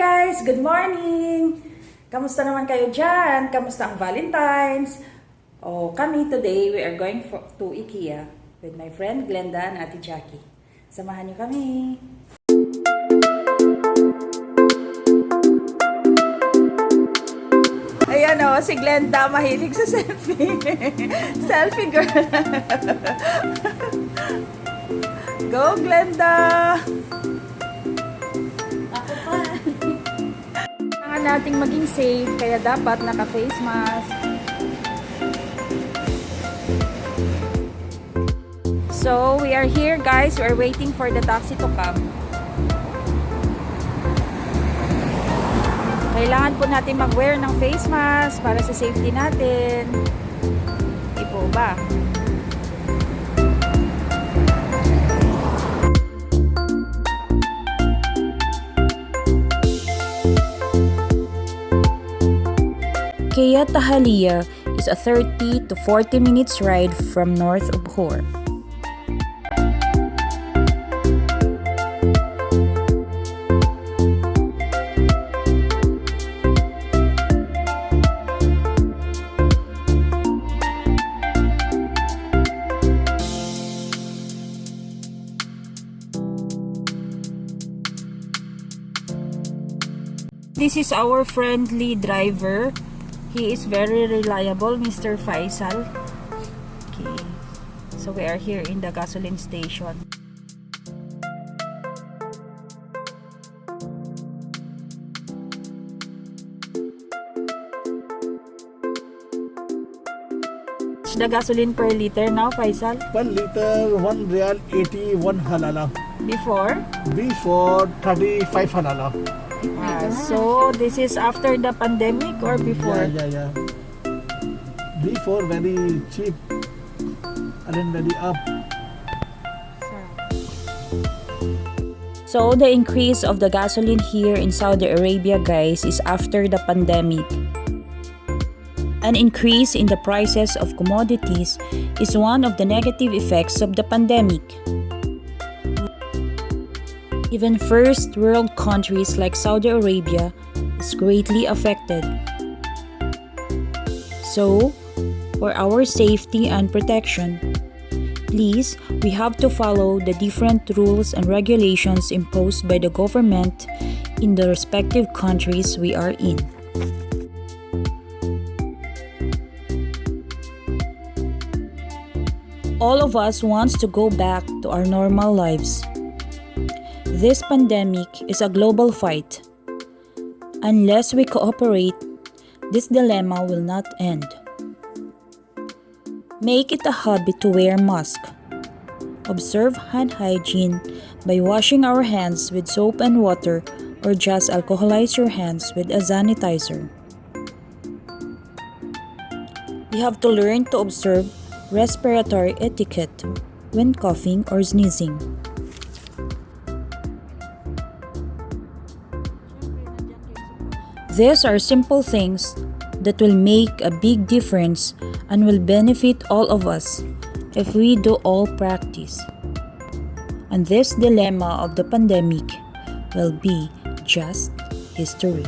guys! Good morning! Kamusta naman kayo dyan? Kamusta ang Valentine's? Kami today, we are going to Ikea with my friend Glenda and Ate Jackie. Samahan niyo kami! Ayan si Glenda, mahilig sa selfie. Selfie girl. Go Glenda! Kailangan nating maging safe, kaya dapat naka-face mask. So, we are here guys. We are waiting for the taxi to come. Kailangan po natin mag-wear ng face mask para sa safety natin. Di po ba? Ikea Tahalia is a 30 to 40 minutes ride from north of Hor. This is our friendly driver. He is very reliable, Mr. Faisal. Okay. So we are here in the gasoline station. What's the gasoline per liter now, Faisal? 1 liter, 1 real 81 halala. Before? Before 35 halala. So this is after the pandemic or before? Yeah. Before very cheap and then very up. So the increase of the gasoline here in Saudi Arabia, guys, is after the pandemic. An increase in the prices of commodities is one of the negative effects of the pandemic. Even first world countries like Saudi Arabia is greatly affected. So, for our safety and protection, please, we have to follow the different rules and regulations imposed by the government in the respective countries we are in. All of us wants to go back to our normal lives. This pandemic is a global fight. Unless we cooperate, this dilemma will not end. Make it a habit to wear mask. Observe hand hygiene by washing our hands with soap and water or just alcoholize your hands with a sanitizer. We have to learn to observe respiratory etiquette when coughing or sneezing. These are simple things that will make a big difference and will benefit all of us if we do all practice. And this dilemma of the pandemic will be just history.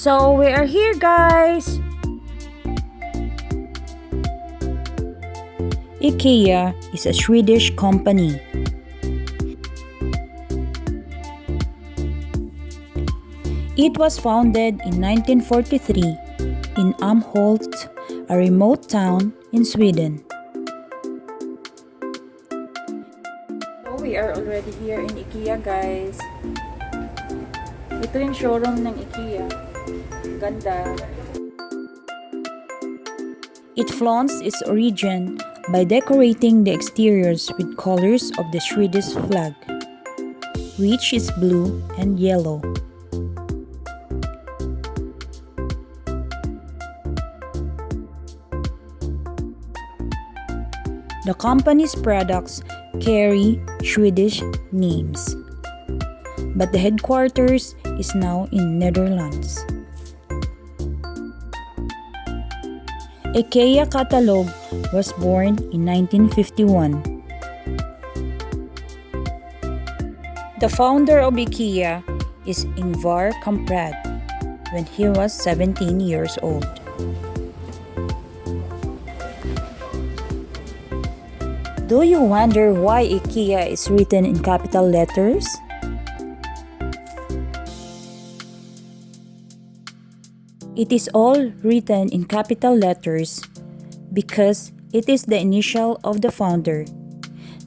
So we are here, guys! Ikea is a Swedish company. It was founded in 1943 in Amholt, a remote town in Sweden. So we are already here in Ikea, guys. Ito yung showroom ng Ikea. Ganda. It flaunts its origin by decorating the exteriors with colors of the Swedish flag, which is blue and yellow. The company's products carry Swedish names, but the headquarters is now in Netherlands. Ikea catalog was born in 1951. The founder of Ikea is Ingvar Kamprad when he was 17 years old. Do you wonder why Ikea is written in capital letters? It is all written in capital letters because it is the initial of the founder.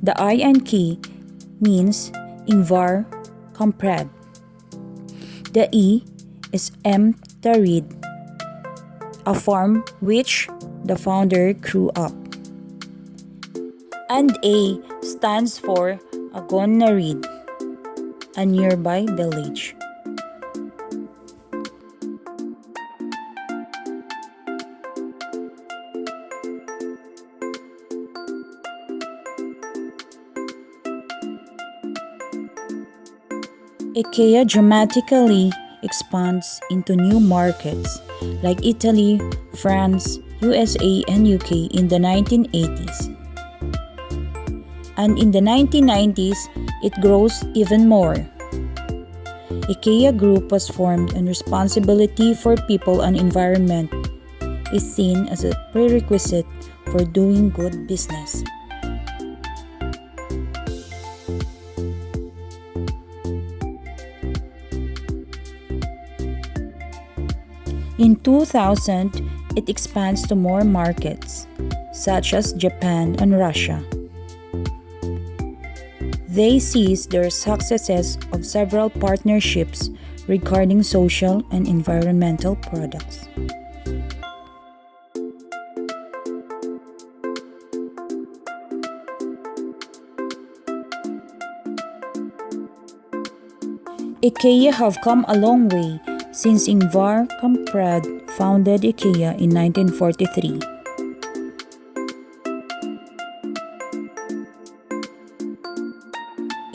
The I and K means Ingvar Kamprad. The E is Tarid, a farm which the founder grew up. And A stands for Agonnarid, a nearby village. Ikea dramatically expands into new markets like Italy, France, USA, and UK in the 1980s. And in the 1990s, it grows even more. Ikea Group was formed and responsibility for people and environment is seen as a prerequisite for doing good business. In 2000, it expands to more markets, such as Japan and Russia. They seize their successes of several partnerships regarding social and environmental products. Ikea have come a long way since Ingvar Kamprad founded Ikea in 1943.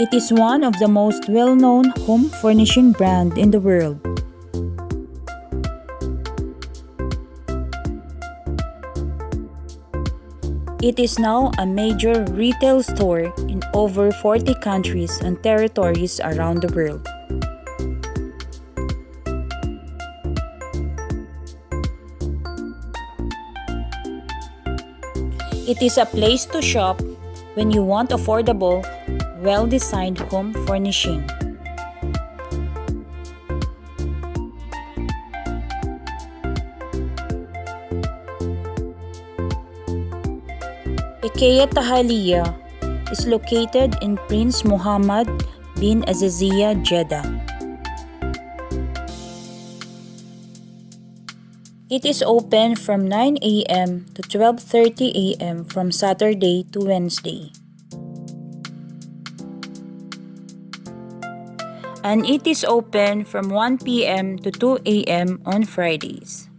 It is one of the most well-known home furnishing brand in the world. It is now a major retail store in over 40 countries and territories around the world. It is a place to shop when you want affordable, well-designed home furnishing. Ikea Tahaliya is located in Prince Muhammad bin Aziziya, Jeddah. It is open from 9 a.m. to 12:30 a.m. from Saturday to Wednesday. And it is open from 1 p.m. to 2 a.m. on Fridays.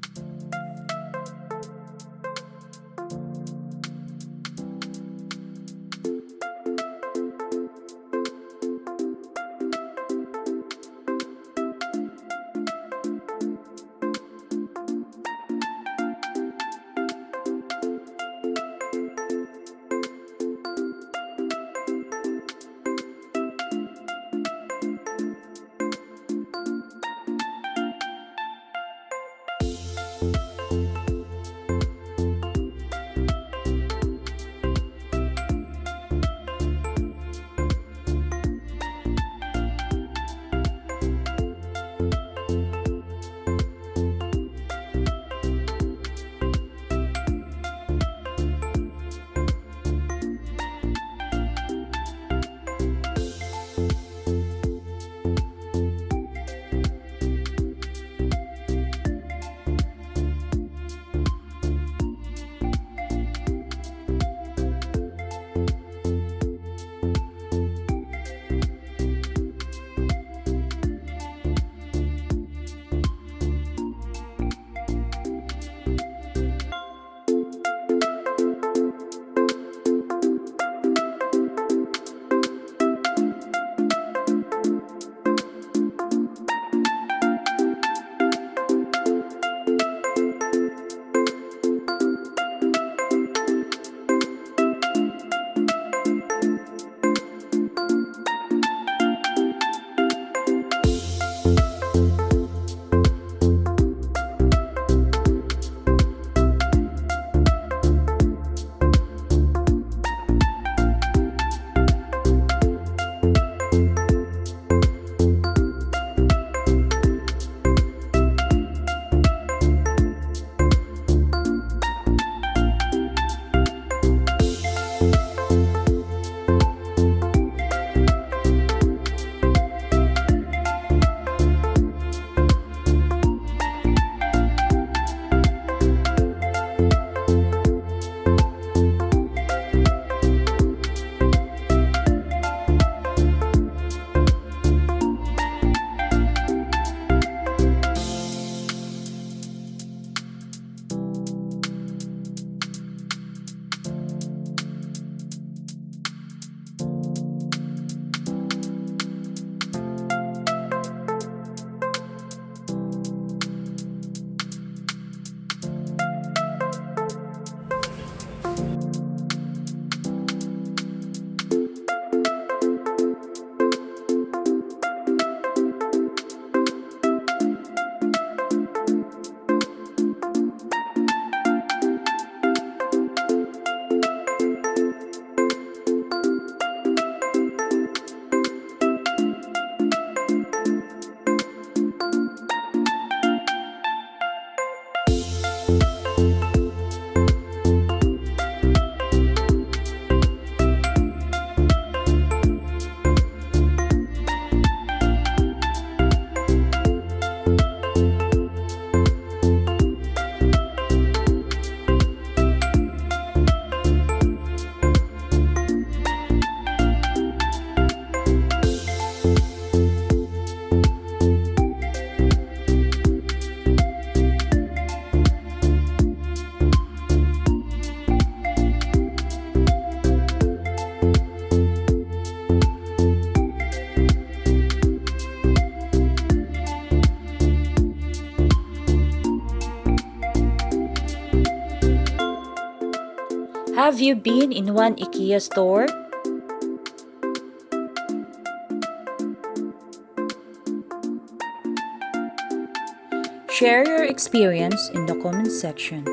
Have you been in one Ikea store? Share your experience in the comment section.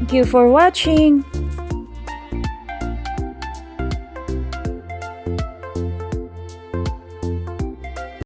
Thank you for watching.